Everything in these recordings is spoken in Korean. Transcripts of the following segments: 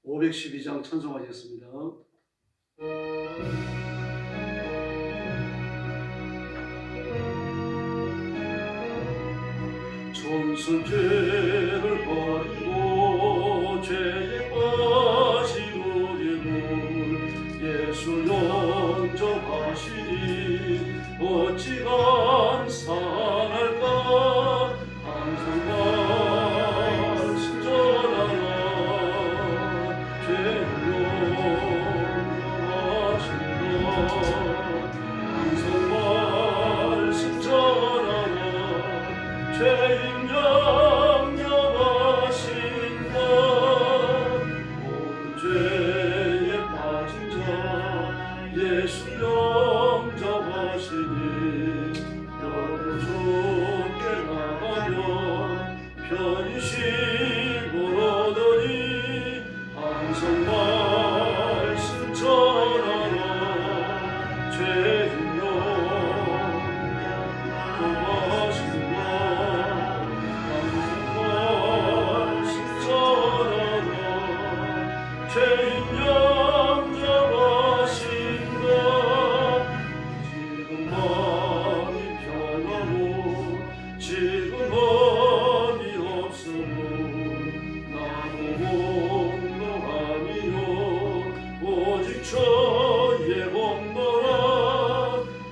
512장 찬송하겠습니다. 전승 죄를 버리고 죄에 빠진 우리를 예수 영접하시니 어찌 감사할까. 항상 말씀 전하라. 죄를 영접하신다. 항상 말씀 전하라. 죄인 영접하신다. 모든 죄에 빠진 자 예수 영접하시니 너도 좁게 나가며 편히 쉬고 오더니 항상 말씀 전하라. 죄인 영접하신다. 죄인 영접하신다. 지금 마음이 변하고 지금 번이 없으므 나도 공로함이요 오직 저의 공로라.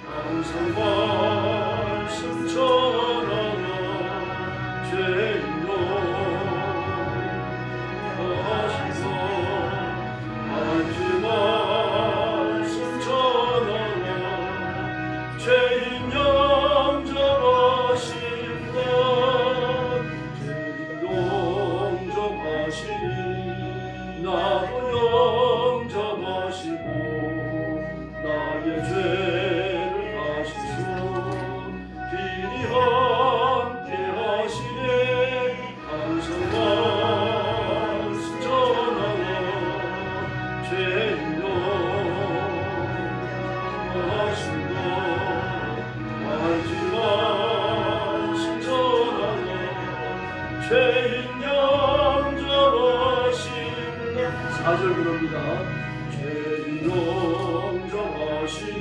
항상 말씀 전하라. 죄인 죄인 영접하신다. 죄인 영접하시니 나도 영접하시고 나의 죄를 다시소 길이 함께 하시네. 항상 말씀 전하라. 죄인 영접하신다. 죄인 영접하신다. 4절 부릅니다. 죄인 영접하시니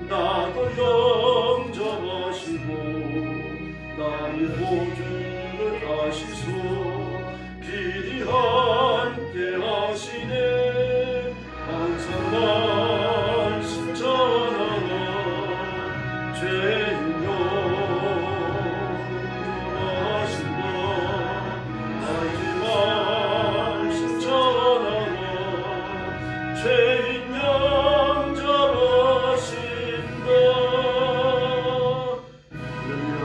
나도 영접하시고 나의 보증을 다시소 길이 함께 하시네. 항상 말씀 전하라. 죄인 영접하신다. 알지 말씀 전하라. 죄인 영접하신다. 할렐루야.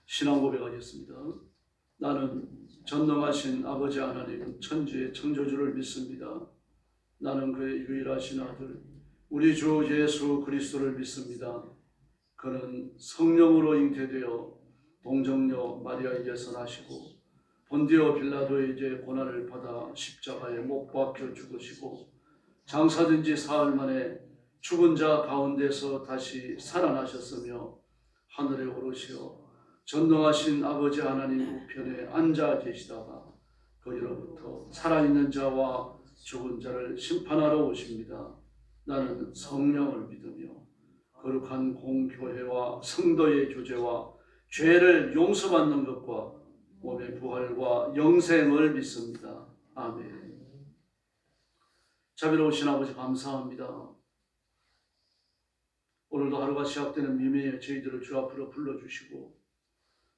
신앙 고백하겠습니다. 나는 전능하신 아버지 하나님 천지의 창조주를 믿습니다. 나는 그의 유일하신 아들 우리 주 예수 그리스도를 믿습니다. 그는 성령으로 잉태되어 동정녀 마리아에게서 나시고 본디오 빌라도에게 고난을 받아 십자가에 못 박혀 죽으시고 장사된 지 사흘 만에 죽은 자 가운데서 다시 살아나셨으며 하늘에 오르시어 전능하신 아버지 하나님 우편에 앉아 계시다가 거기로부터 살아있는 자와 죽은 자를 심판하러 오십니다. 나는 성령을 믿으며 거룩한 공교회와 성도의 교제와 죄를 용서받는 것과 몸의 부활과 영생을 믿습니다. 아멘. 자비로우신 아버지 감사합니다. 오늘도 하루가 시작되는 미매에 저희들을 주 앞으로 불러주시고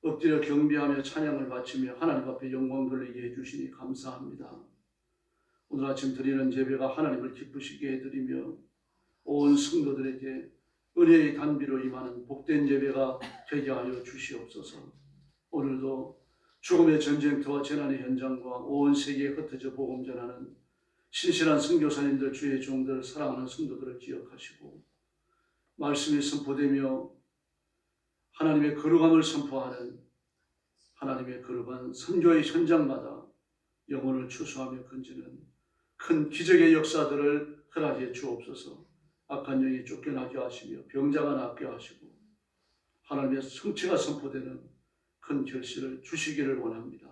엎드려 경배하며 찬양을 바치며 하나님 앞에 영광 돌리게 해주시니 감사합니다. 오늘 아침 드리는 예배가 하나님을 기쁘시게 해드리며 온 성도들에게 은혜의 단비로 임하는 복된 예배가 되게 하여 주시옵소서. 오늘도 죽음의 전쟁터와 재난의 현장과 온 세계에 흩어져 복음 전하는 신실한 선교사님들, 주의 종들, 사랑하는 성도들을 기억하시고 말씀이 선포되며 하나님의 거룩함을 선포하는 하나님의 거룩한 선교의 현장마다 영혼을 추수하며 건지는 큰 기적의 역사들을 허락해 주옵소서. 악한 영이 쫓겨나게 하시며 병자가 낫게 하시고 하나님의 성취가 선포되는 큰 결실을 주시기를 원합니다.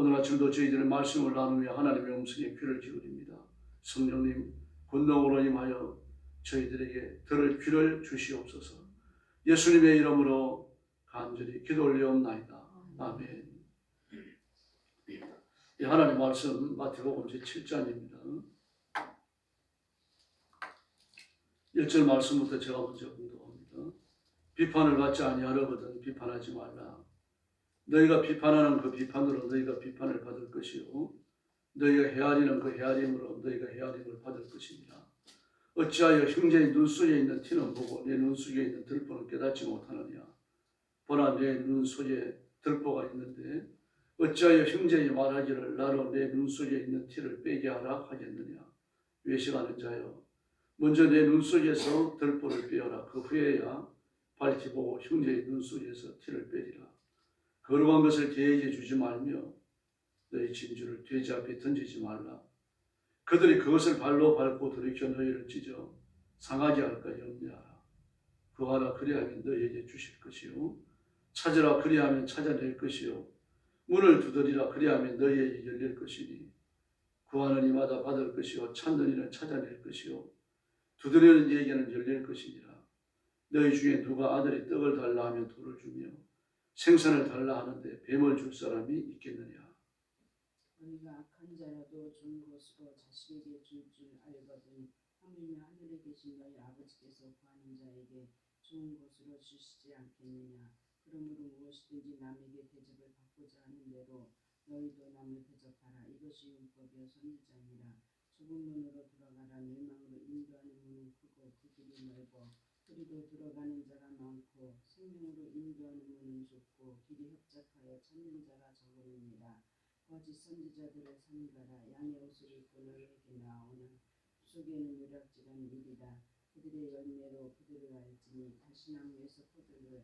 오늘 아침도 저희들의 말씀을 나누며 하나님의 음성에 귀를 기울입니다. 성령님 권능으로 임하여 저희들에게 들을 귀를 주시옵소서. 예수님의 이름으로 간절히 기도 올리옵나이다. 아멘. 하나님 말씀 마태복음 제7장입니다. 1절 말씀부터 제가 먼저 공독합니다. 비판을 받지 아니하려거든 비판하지 말라. 너희가 비판하는 그 비판으로 너희가 비판을 받을 것이요 너희가 헤아리는 그 헤아림으로 너희가 헤아림을 받을 것이니라. 어찌하여 형제의 눈 속에 있는 티는 보고 내 눈 속에 있는 들보는 깨닫지 못하느냐. 보라 내 눈 속에 들보가 있는데 어찌하여 형제의 말하기를 나로 내 눈 속에 있는 티를 빼게 하라 하겠느냐. 외식하는 자여 먼저 내 눈 속에서 들보를 빼어라. 그 후에야 밝히 보고 형제의 눈 속에서 티를 빼리라. 거룩한 것을 개에게 주지 말며 너희 진주를 돼지 앞에 던지지 말라. 그들이 그것을 발로 밟고 돌이켜 너희를 찢어 상하게 할까 염려하라. 구하라 그리하면 너희에게 주실 것이요 찾으라 그리하면 찾아낼 것이요 문을 두드리라 그리하면 너희에게 열릴 것이니 구하는 이마다 받을 것이요 찾는 이는 찾아낼 것이요 두드리는 이에게는 열릴 것이니라. 너희 중에 누가 아들이 떡을 달라 하면 돌을 주며 생선을 달라 하는데 뱀을 줄 사람이 있겠느냐. 너희가 악한 자라도 좋은 것으로 자식에게 줄 알거든 하물며 하늘에 계신 너희 아버지께서 구하는 자에게 좋은 것으로 주시지 않겠느냐. 그러므로 무엇이든지 남에게 대접을 받고자 하는 대로 너희도 남을 대접하라. 이것이 율법이요 선지자니라. 좁은 문으로 들어가라. 멸망으로 인도하는 문은 크고 그 길이 넓어 그리로 들어가는 자가 많고 생명으로 인도하는 문은 좁고 길이 협착하여 찾는 자가 적음이니라. 거짓 선지자들을 삼가라. 양의 옷을 입고 너희에게 나오나 속에는 유락질한 일이라. 그들의 열매로 그들을 알지니 가시나무에서 포도를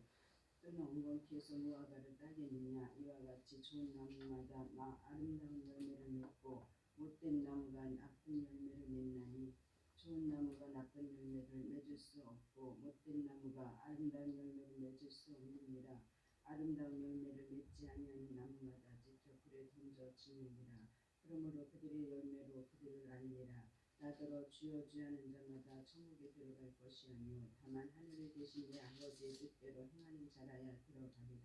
또는 엉겅퀴에서 무화과를 따겠느냐. 이와 같이 좋은 나무마다 아름다운 열매를 맺고 못된 나무가 나쁜 열매를 맺나니 좋은 나무가 나쁜 열매를 맺을 수 없고 못된 나무가 아름다운 열매를 맺을 수 없느니라. 아름다운 열매를 맺지 아니하는 나무마다 지켜 불에 던져 지느니라. 그러므로 그들의 열매로 그들을 알리라. 나더러 주여 주여 하는 자마다 천국에 들어갈 것이 아니요 다만 하늘에 계신 내 아버지의 뜻대로 행하는 자라야 들어가리라.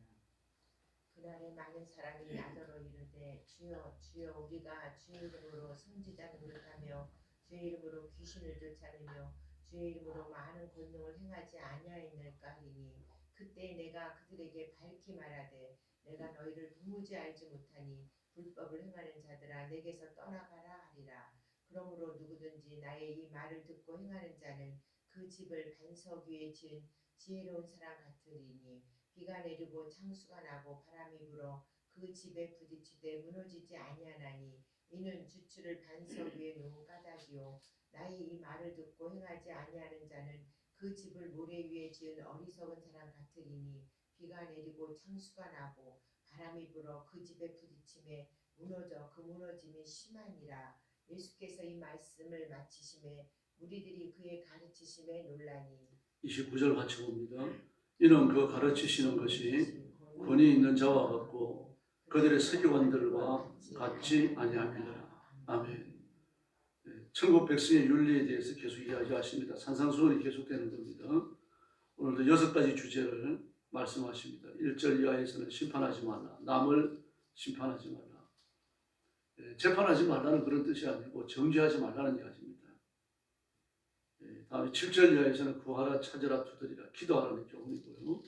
그날에 많은 사람이 나더러 이르되 주여 주여 우리가 주의 이름으로 선지자 노릇하며 주의 이름으로 귀신을 쫓아내며 주의 이름으로 많은 권능을 행하지 아니하였느니까 하리니 그때 내가 그들에게 밝히 말하되 내가 너희를 도무지 알지 못하니 불법을 행하는 자들아 내게서 떠나가라 하리라. 그러므로 누구든지 나의 이 말을 듣고 행하는 자는 그 집을 반석 위에 지은 지혜로운 사람 같으리니 비가 내리고 창수가 나고 바람이 불어 그 집에 부딪히되 무너지지 아니하나니 이는 주추를 반석 위에 놓은 까닭이요 나의 이 말을 듣고 행하지 아니하는 자는 그 집을 모래 위에 지은 어리석은 사람 같으리니 비가 내리고 창수가 나고 바람이 불어 그 집에 부딪힘에 무너져 그 무너짐이 심하니라. 예수께서 이 말씀을 마치심에 무리들이 그의 가르치심에 놀라니 29절 같이 봅니다. 이는 그 가르치시는 것이 권위 있는 자와 같고 그들의 서기관들과 같지 아니함이라. 아멘. 천국 백성의 윤리에 대해서 계속 이야기하십니다. 산상수훈이 계속되는 겁니다. 오늘도 6가지 주제를 말씀하십니다. 1절 이하에서는 심판하지 말라. 남을 심판하지 말라. 재판하지 말라는 그런 뜻이 아니고 정죄하지 말라는 이야기입니다. 다음에 7절 이하에서는 구하라 찾으라 두드리라 기도하라는 교훈이고요.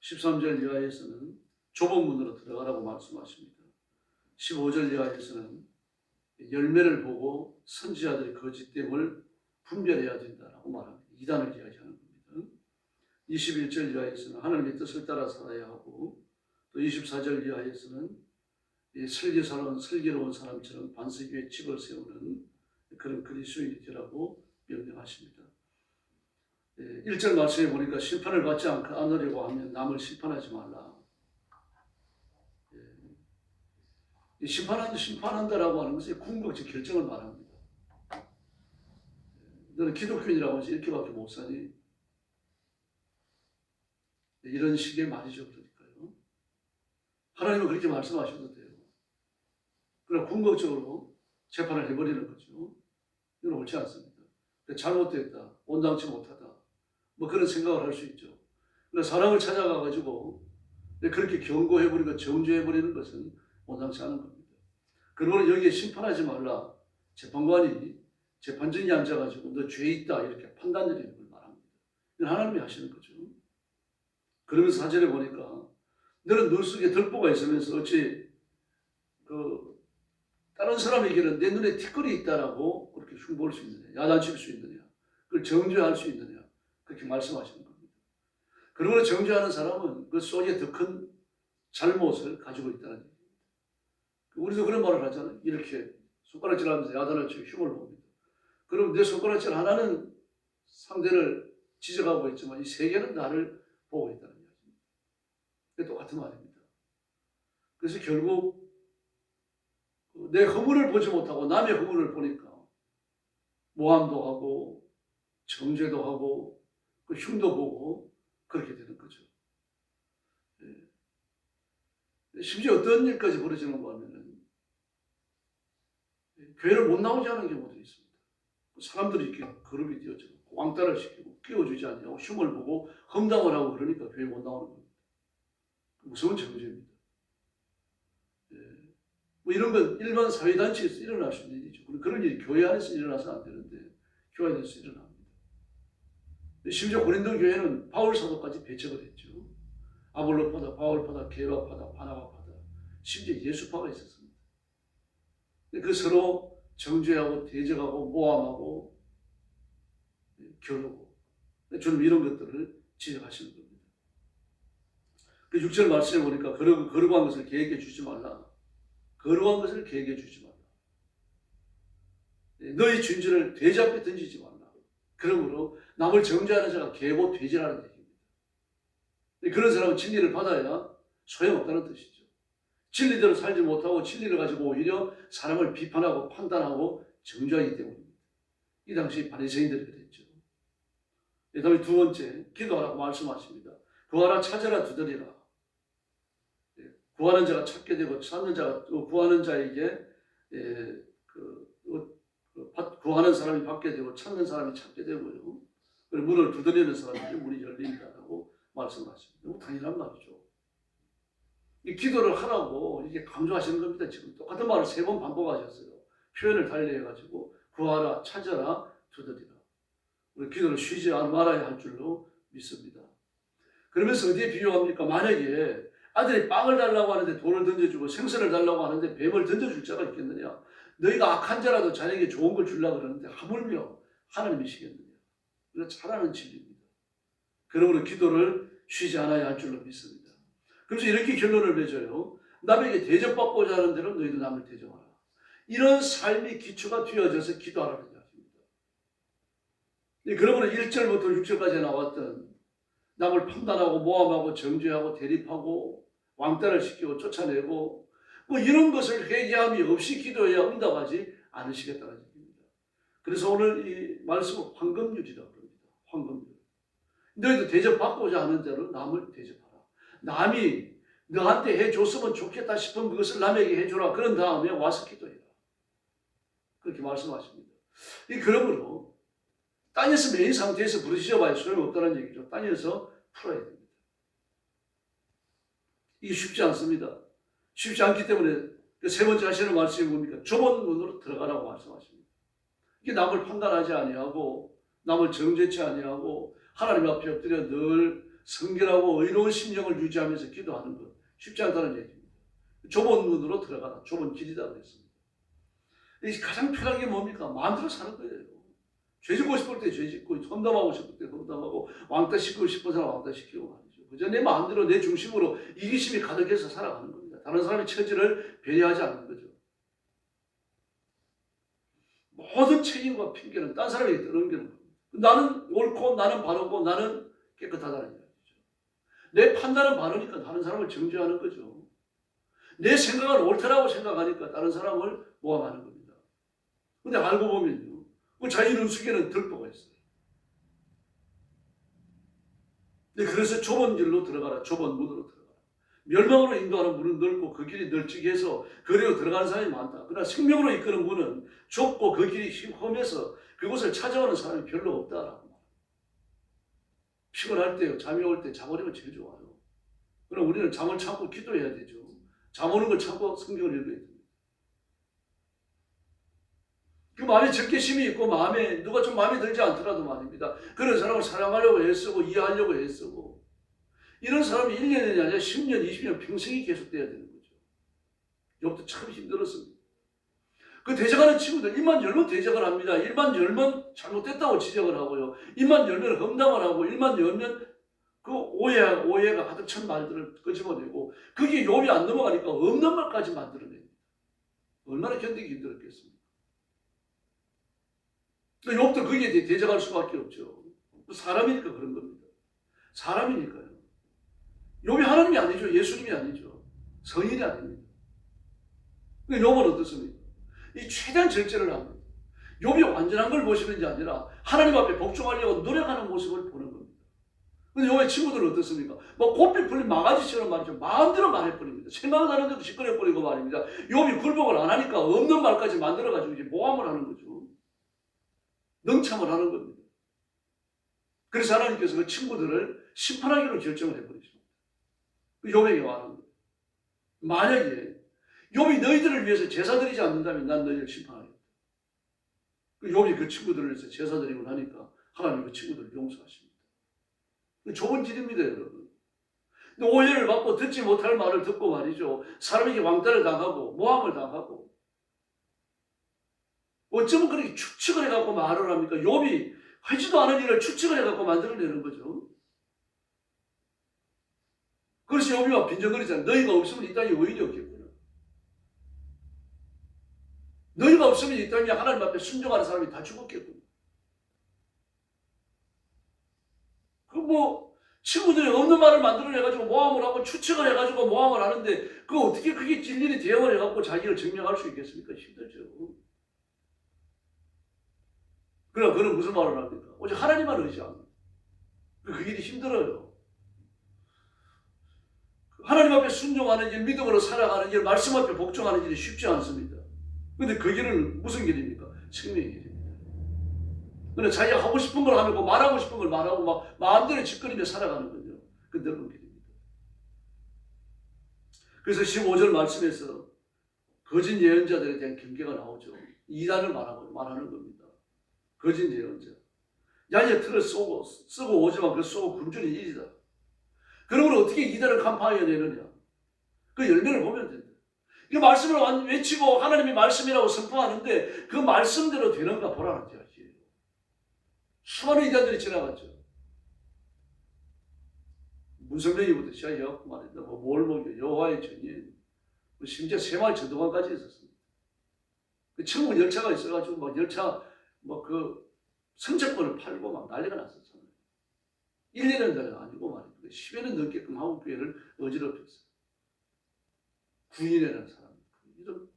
13절 이하에서는 좁은 문으로 들어가라고 말씀하십니다. 15절 이하에서는 열매를 보고 선지자들의 거짓됨을 분별해야 된다라고 말합니다. 이단을 이야기하는 겁니다. 21절 이하에서는 하나님의 뜻을 따라 살아야 하고 또 24절 이하에서는 슬기로운 사람처럼 반석 위에 집을 세우는 그런 그리스도인이 되라고 명령하십니다. 1절 말씀에 보니까 심판을 받지 않으려고 하면 남을 심판하지 말라. 심판한다라고 하는 것이 궁극적 결정을 말합니다. 너는 기독교인이라고 해서 이렇게밖에 못 사니? 이런 식의 말이죠. 그러니까요. 하나님은 그렇게 말씀하셔도 돼요. 그러나 궁극적으로 재판을 해버리는 거죠. 이건 옳지 않습니다. 잘못됐다, 온당치 못하다, 뭐 그런 생각을 할 수 있죠. 그러나 사람을 찾아가가지고 그렇게 경고해버리고 정죄해버리는 것은 온당치 않은 겁니다. 그러므로 여기에 심판하지 말라. 재판관이 재판정이 앉아가지고 너 죄 있다 이렇게 판단 내리는 걸 말합니다. 이건 하나님이 하시는 거죠. 그러면서 사절에 보니까 너는 눈 속에 들보가 있으면서 어찌 다른 사람에게는 내 눈에 티끌이 있다라고 그렇게 흉보할 수 있느냐, 야단칠 수 있느냐, 그걸 정죄할 수 있느냐, 그렇게 말씀하시는 겁니다. 그러므로 정죄하는 사람은 그 속에 더 큰 잘못을 가지고 있다는 얘기입니다. 우리도 그런 말을 하잖아요. 이렇게 손가락질 하면서 야단을 치고 흉을 봅니다. 그럼 내 손가락질 하나는 상대를 지적하고 있지만 이 세 개는 나를 보고 있다는 얘기입니다. 그게 똑같은 말입니다. 그래서 결국 내 허물을 보지 못하고 남의 허물을 보니까 모함도 하고 정죄도 하고 그 흉도 보고 그렇게 되는 거죠. 심지어 어떤 일까지 벌어지는가 하면은 교회를 못 나오게 하는 경우도 있습니다. 사람들이 이렇게 그룹이 되어져 왕따를 시키고 끼워주지 않냐고 흉을 보고 험담을 하고 그러니까 교회 못 나오는 겁니다. 무서운 정죄입니다. 뭐 이런 건 일반 사회단체에서 일어날 수 있는 일이죠. 그런 일이 교회 안에서 일어나서 안 되는데 교회 안에서 일어납니다. 심지어 고린도 교회는 바울 사도까지 배척을 했죠. 아볼로파다, 바울파다, 게바파다, 바나바파다, 심지어 예수파가 있었습니다. 그 서로 정죄하고 대적하고 모함하고 겨루고 저는 이런 것들을 지적하시는 겁니다. 그 6절 말씀에 보니까 거룩한 것을 계획해 주지 말라. 거룩한 것을 계획해 주지 말라. 너희 준지를 돼지 앞에 던지지 말라. 그러므로 남을 정죄하는 자가 개고 돼지라는 얘기입니다. 그런 사람은 진리를 받아야 소용없다는 뜻이죠. 진리대로 살지 못하고 진리를 가지고 오히려 사람을 비판하고 판단하고 정죄하기 때문입니다. 이 당시 바리새인들이 그랬죠. 그 다음에 두 번째, 기도하라고 말씀하십니다. 구하라, 찾아라, 두드리라. 구하는 자가 찾게 되고 찾는 자가 구하는 자에게 구하는 사람이 받게 되고 찾는 사람이 찾게 되고요. 그리고 문을 두드리는 사람에게 문이 열린다라고 말씀하십니다. 너무 당연한 말이죠. 이 기도를 하라고 이게 강조하시는 겁니다. 지금 똑같은 말을 3번 반복하셨어요. 표현을 달리해가지고 구하라, 찾아라, 두드리라. 우리 기도를 쉬지 말아야 할 줄로 믿습니다. 그러면서 어디에 비유합니까? 만약에 아들이 빵을 달라고 하는데 돌을 던져주고 생선을 달라고 하는데 뱀을 던져줄 자가 있겠느냐? 너희가 악한 자라도 자네에게 좋은 걸 주려고 그러는데 하물며 하나님이시겠느냐? 이거 잘하는 진리입니다. 그러므로 기도를 쉬지 않아야 할 줄로 믿습니다. 그래서 이렇게 결론을 맺어요. 남에게 대접받고자 하는 대로 너희도 남을 대접하라. 이런 삶이 기초가 되어져서 기도하라는 이야기입니다. 그러므로 1절부터 6절까지 나왔던 남을 판단하고 모함하고 정죄하고 대립하고 왕따를 시키고 쫓아내고 뭐 이런 것을 회개함이 없이 기도해야 응답하지 않으시겠다는 얘기입니다. 그래서 오늘 이 말씀은 황금률이라고 합니다. 황금률. 너희도 대접받고자 하는 대로 남을 대접하라. 남이 너한테 해줬으면 좋겠다 싶은 그것을 남에게 해줘라. 그런 다음에 와서 기도해라. 그렇게 말씀하십니다. 그러므로 땅에서 매인 상태에서 부르짖어봐야 소용없다는 얘기죠. 땅에서 풀어야 됩니다. 이게 쉽지 않습니다. 쉽지 않기 때문에 세 번째 하시는 말씀이 뭡니까? 좁은 문으로 들어가라고 말씀하십니다. 이게 남을 판단하지 아니하고 남을 정죄치 아니하고 하나님 앞에 엎드려 늘 성결하고 의로운 심령을 유지하면서 기도하는 것 쉽지 않다는 얘기입니다. 좁은 문으로 들어가라. 좁은 길이다 그랬습니다. 가장 편한 게 뭡니까? 마음대로 사는 거예요. 죄 짓고 싶을 때 죄 짓고 험담하고 싶을 때 험담하고 왕따 시키고 싶은 사람 왕따 시키고 말이죠. 그저 내 마음대로 내 중심으로 이기심이 가득해서 살아가는 겁니다. 다른 사람의 처지를 배려하지 않는 거죠. 모든 책임과 핑계는 딴 사람에게 떠넘기는 겁니다. 나는 옳고 나는 바르고 나는 깨끗하다는 이야기죠. 내 판단은 바르니까 다른 사람을 정죄하는 거죠. 내 생각은 옳다라고 생각하니까 다른 사람을 모함하는 겁니다. 근데 알고 보면요. 그 자기 눈 속에는 들보가 있어요. 그래서 좁은 길로 들어가라. 좁은 문으로 들어가라. 멸망으로 인도하는 문은 넓고 그 길이 널찍해서 거리로 들어가는 사람이 많다. 그러나 생명으로 이끄는 문은 좁고 그 길이 험해서 그곳을 찾아오는 사람이 별로 없다라고. 피곤할 때요, 잠이 올 때 자버리면 제일 좋아요. 그럼 우리는 잠을 참고 기도해야 되죠. 잠 오는 걸 참고 성경을 읽어야 됩니다. 그 마음에 적개심이 있고 마음에 누가 좀 마음에 들지 않더라도 말입니다. 그런 사람을 사랑하려고 애쓰고 이해하려고 애쓰고 이런 사람이 1년이 아니라 10년, 20년 평생이 계속돼야 되는 거죠. 욥도 참 힘들었습니다. 그 대적하는 친구들 입만 열면 대적을 합니다. 입만 열면 잘못됐다고 지적을 하고요. 입만 열면 험담을 하고 입만 열면 그 오해가 가득 찬 말들을 끄집어내고 그게 욥이 안 넘어가니까 없는 말까지 만들어냅니다. 얼마나 견디기 힘들었겠습니까? 욥도 거기에 대적할 수밖에 없죠. 사람이니까 그런 겁니다. 사람이니까요. 욥이 하나님이 아니죠. 예수님이 아니죠. 성인이 아닙니다. 근데 욥은 어떻습니까? 이 최대한 절제를 합니다. 욥이 완전한 걸 보시는 게 아니라 하나님 앞에 복종하려고 노력하는 모습을 보는 겁니다. 근데 욥의 친구들은 어떻습니까? 뭐 고삐 풀린 마가지처럼 말이죠. 마음대로 말해버립니다. 생각나는데도 시끄러워버리고 말입니다. 욥이 굴복을 안 하니까 없는 말까지 만들어가지고 이제 모함을 하는 거죠. 능참을 하는 겁니다. 그래서 하나님께서 그 친구들을 심판하기로 결정을 해버리십니다. 욥에게 말하는 거예요. 만약에 욥이 너희들을 위해서 제사 드리지 않는다면 난 너희를 심판하겠다. 욥이 그 친구들을 위해서 제사 드리고 나니까 하나님 그 친구들을 용서하십니다. 좁은 길입니다, 여러분. 근데 오해를 받고 듣지 못할 말을 듣고 말이죠. 사람에게 왕따를 당하고 모함을 당하고 어쩌면 그렇게 추측을 해갖고 말을 합니까? 욥이 하지도 않은 일을 추측을 해갖고 만들어내는 거죠. 그래서 욥이 막 빈정거리잖아요. 너희가 없으면 이 땅에 의인이 없겠구나. 너희가 없으면 이 땅에 하나님 앞에 순종하는 사람이 다 죽었겠구나. 친구들이 없는 말을 만들어내가지고 모함을 하고 추측을 해가지고 모함을 하는데 어떻게 그게 일일이 대응을 해갖고 자기를 증명할 수 있겠습니까? 힘들죠. 그럼 그는 무슨 말을 합니까? 오직 하나님만 의지합니다. 그 일이 힘들어요. 하나님 앞에 순종하는 일, 믿음으로 살아가는 일, 말씀 앞에 복종하는 일이 쉽지 않습니다. 근데 그 길은 무슨 길입니까? 생명의 길입니다. 근데 자기가 하고 싶은 걸 하고 말하고 싶은 걸 말하고 막 마음대로 짓거리며 살아가는 거죠. 그 넓은 길입니다. 그래서 15절 말씀에서 거짓 예언자들에 대한 경계가 나오죠. 이단을 말하는 겁니다. 거짓 예언자. 야의 틀을 쓰고 오지만 그 쏘고 굶주린 일이다. 그러므로 어떻게 이단을 간파해내느냐. 그 열매를 보면 된다. 이 말씀을 외치고 하나님이 말씀이라고 선포하는데 그 말씀대로 되는가 보라는 이야기예요. 수많은 이단들이 지나갔죠. 문성명이부터 시작해갖고 말입니다. 뭘 먹여, 여호와의 전인, 심지어 새마을 전도관까지 있었습니다. 그 천국 열차가 있어가지고 막 열차 그 선착권을 팔고 막 난리가 났었잖아요. 1, 2년도 아니고 말입니다. 10여 년 넘게끔 한국교회를 어지럽혔어요. 구인이라는 사람, 이름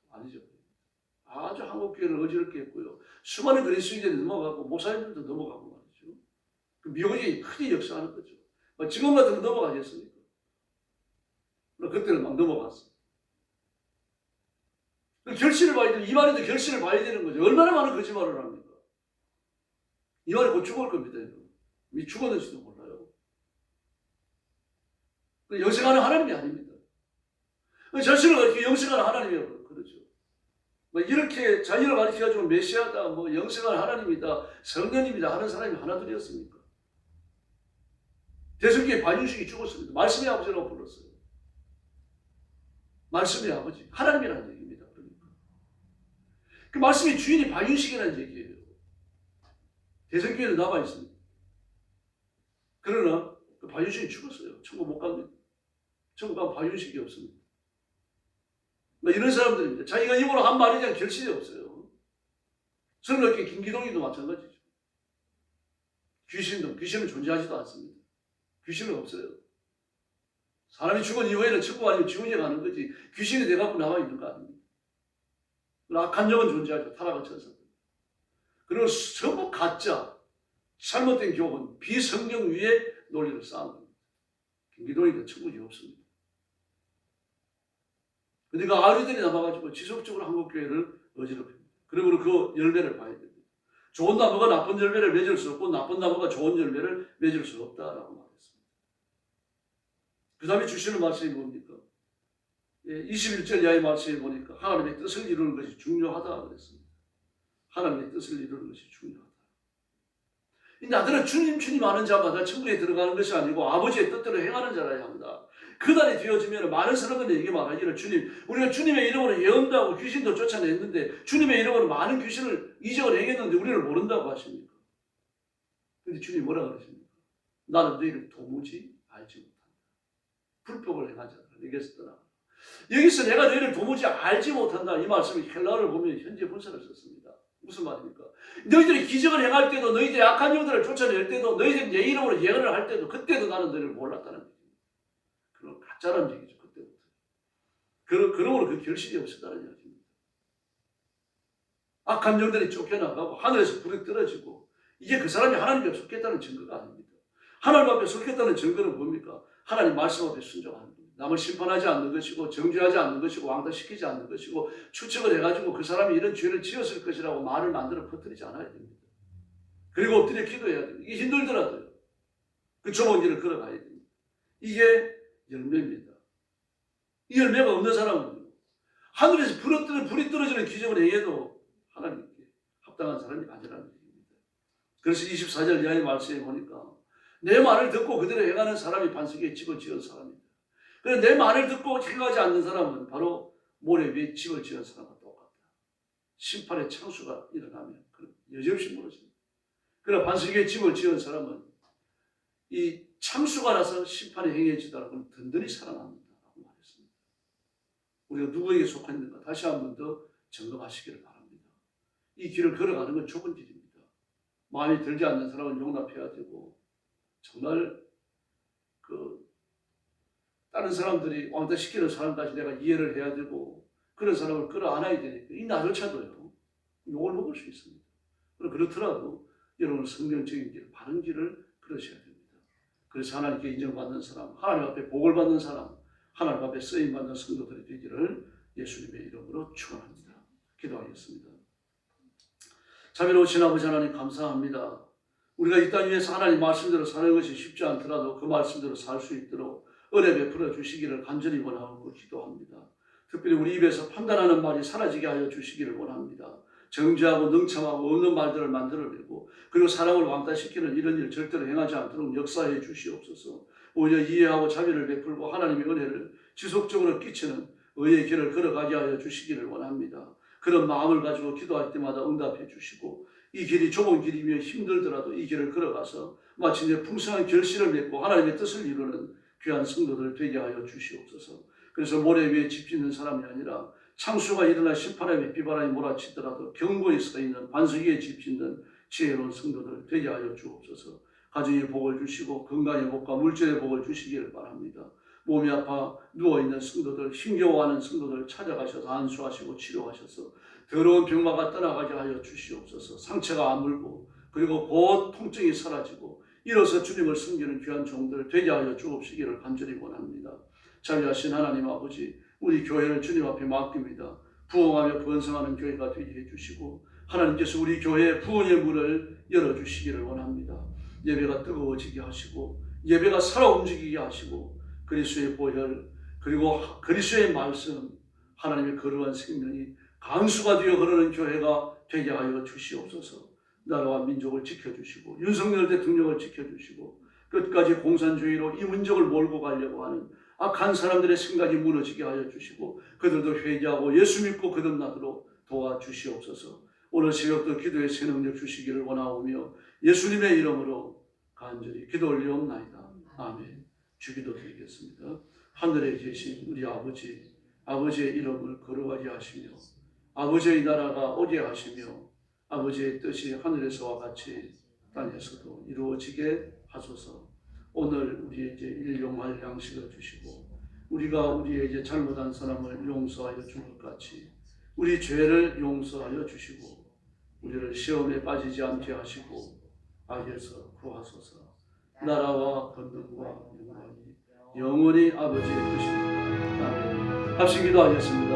아니죠. 아주 한국교회를 어지럽게 했고요. 수많은 그리스도인들이 넘어가고 목사님들도 넘어가고 말이죠. 그 미혹이 크게 역사하는 거죠. 지금 같으면 넘어가겠습니까? 그때는 막 넘어갔어요. 결실을 봐야 되는, 이 말에도 결실을 봐야 되는 거죠. 얼마나 많은 거짓말을 합니까? 이 말에 곧 죽을 겁니다. 이 죽었는지도 몰라요. 영생하는 하나님이 아닙니다. 자신을 가리켜 영생하는 하나님이라고 그러죠. 이렇게 자기를 가리켜가지고 메시아다, 영생하는 하나님이다, 성령님이다 하는 사람이 하나둘이었습니까? 대성기에 반윤식이 죽었습니다. 말씀의 아버지라고 불렀어요. 말씀의 아버지, 하나님이라는 얘기입니다. 그러니까. 그 말씀의 주인이 반윤식이라는 얘기예요. 대성교회는 남아있습니다. 그러나 그 반윤식이 죽었어요. 천국 못 갑니다. 천국 가면 반윤식이 없습니다. 이런 사람들입니다. 자기가 입으로 한 말에 대한 결실이 없어요. 설렁게 김기동이도 마찬가지죠. 귀신은 존재하지도 않습니다. 귀신은 없어요. 사람이 죽은 이후에는 천국 아니면 지옥에 가는 거지 귀신이 돼갖고 남아있는 거 아닙니다. 악한 영은 존재하죠. 타락한 천사들. 그리고 전부 가짜, 잘못된 교훈, 비성경 위에 논리를 쌓은 겁니다. 김기동이도 천국이 없습니다. 그러니까 아류들이 남아가지고 지속적으로 한국교회를 어지럽힙니다. 그러므로 그 열매를 봐야 됩니다. 좋은 나무가 나쁜 열매를 맺을 수 없고 나쁜 나무가 좋은 열매를 맺을 수 없다라고 말했습니다. 그 다음에 주시는 말씀이 뭡니까? 21절 이하의 말씀에 보니까 하나님의 뜻을 이루는 것이 중요하다 그랬습니다. 하나님의 뜻을 이루는 것이 중요하다. 나들은 주님 하는 자마다 천국에 들어가는 것이 아니고 아버지의 뜻대로 행하는 자라야 합니다. 그날이 되어지면 많은 사람들에게 말하기를 주님, 우리가 주님의 이름으로 예언도 하고 귀신도 쫓아냈는데 주님의 이름으로 많은 귀신을 이적을 행했는데 우리를 모른다고 하십니까? 그런데 주님 뭐라 그러십니까? 나는 너희를 도무지 알지 못한다. 불법을 행한 자들아 내게서 떠나. 여기서 내가 너희를 도무지 알지 못한다. 이 말씀을 헬라어를 보면 현재 분사를 썼습니다. 무슨 말입니까? 너희들이 기적을 행할 때도 너희들이 악한 영들을 쫓아낼 때도 너희들이 내 이름으로 예언을 할 때도 그때도 나는 너희를 몰랐다는 얘기입니다. 그건 가짜라는 얘기죠. 그때부터. 그러므로 그 결실이 없었다는 얘기입니다. 악한 영들이 쫓겨나가고 하늘에서 불이 떨어지고 이게 그 사람이 하나님께 속했다는 증거가 아닙니다. 하나님 앞에 속했다는 증거는 뭡니까? 하나님 말씀 앞에 순종하는 겁니다. 남을 심판하지 않는 것이고 정죄하지 않는 것이고 왕따시키지 않는 것이고 추측을 해가지고 그 사람이 이런 죄를 지었을 것이라고 말을 만들어 퍼뜨리지 않아야 됩니다. 그리고 엎드려 기도해야 됩니다. 이게 힘들더라도요. 그 좁은 길을 걸어가야 됩니다. 이게 열매입니다. 이 열매가 없는 사람은요. 하늘에서 불이 떨어지는 기적을 행해도 하나님께 합당한 사람이 아니라는 얘기입니다. 그래서 24절 이하의 말씀에 보니까 내 말을 듣고 그대로 행하는 사람이 반석에 집을 지은 사람입니다. 그런데 내 말을 듣고 행하지 않는 사람은 바로 모래 위에 집을 지은 사람과 똑같다. 심판의 창수가 일어나면 여지없이 무너집니다. 그러나 반석 위에 집을 지은 사람은 이 창수가 나서 심판이 행해지더라도 든든히 살아납니다라고 말했습니다. 우리가 누구에게 속했는가 다시 한 번 더 점검하시기를 바랍니다. 이 길을 걸어가는 건 좁은 길입니다. 마음에 들지 않는 사람은 용납해야 되고 정말 다른 사람들이 왕따시키는 사람까지 내가 이해를 해야 되고 그런 사람을 끌어안아야 되니까 이 나조차도요 욕을 먹을 수 있습니다. 그렇더라도 여러분 성경적인 길, 바른 길을 걸으셔야 됩니다. 그래서 하나님께 인정받는 사람, 하나님 앞에 복을 받는 사람, 하나님 앞에 쓰임받는 성도들이 되기를 예수님의 이름으로 축원합니다. 기도하겠습니다. 자비로우신 아버지 하나님 감사합니다. 우리가 이 땅 위에서 하나님 말씀대로 사는 것이 쉽지 않더라도 그 말씀대로 살 수 있도록 은혜 베풀어 주시기를 간절히 원하고 기도합니다. 특별히 우리 입에서 판단하는 말이 사라지게 하여 주시기를 원합니다. 정죄하고 능참하고 없는 말들을 만들어내고 그리고 사람을 왕따시키는 이런 일 절대로 행하지 않도록 역사해 주시옵소서. 오히려 이해하고 자비를 베풀고 하나님의 은혜를 지속적으로 끼치는 의의 길을 걸어가게 하여 주시기를 원합니다. 그런 마음을 가지고 기도할 때마다 응답해 주시고 이 길이 좁은 길이며 힘들더라도 이 길을 걸어가서 마침내 풍성한 결실을 맺고 하나님의 뜻을 이루는 귀한 성도들 되게 하여 주시옵소서. 그래서 모래 위에 집 짓는 사람이 아니라 창수가 일어나 심판의 비바람이 몰아치더라도 경고에 서 있는 반석 위에 집 짓는 지혜로운 성도들 되게 하여 주옵소서. 가정의 복을 주시고 건강의 복과 물질의 복을 주시기를 바랍니다. 몸이 아파 누워있는 성도들, 힘겨워하는 성도들 찾아가셔서 안수하시고 치료하셔서 더러운 병마가 떠나가게 하여 주시옵소서. 상처가 아물고 그리고 곧 통증이 사라지고 이로써 주님을 섬기는 귀한 종들 되게 하여 주옵시기를 간절히 원합니다. 자비하신 하나님 아버지, 우리 교회를 주님 앞에 맡깁니다. 부흥하며 번성하는 교회가 되게 해주시고 하나님께서 우리 교회의 부흥의 문을 열어주시기를 원합니다. 예배가 뜨거워지게 하시고 예배가 살아 움직이게 하시고 그리스도의 보혈 그리고 그리스도의 말씀 하나님의 거룩한 생명이 강수가 되어 흐르는 교회가 되게 하여 주시옵소서. 나라와 민족을 지켜주시고 윤석열 대통령을 지켜주시고 끝까지 공산주의로 이 민족을 몰고 가려고 하는 악한 사람들의 생각이 무너지게 하여 주시고 그들도 회개하고 예수 믿고 거듭나도록 도와주시옵소서. 오늘 새벽도 기도의 새 능력 주시기를 원하오며 예수님의 이름으로 간절히 기도 올리옵나이다. 아멘. 주기도 드리겠습니다. 하늘에 계신 우리 아버지, 아버지의 이름을 거룩하게 하시며 아버지의 나라가 오게 하시며 아버지의 뜻이 하늘에서와 같이 땅에서도 이루어지게 하소서. 오늘 우리에게 일용할 양식을 주시고 우리가 우리에게 잘못한 사람을 용서하여 준 것 같이 우리 죄를 용서하여 주시고 우리를 시험에 빠지지 않게 하시고 악에서 구하소서. 나라와 권능과 영광이 영원히 아버지의 것입니다. 아멘. 합심 기도하겠습니다.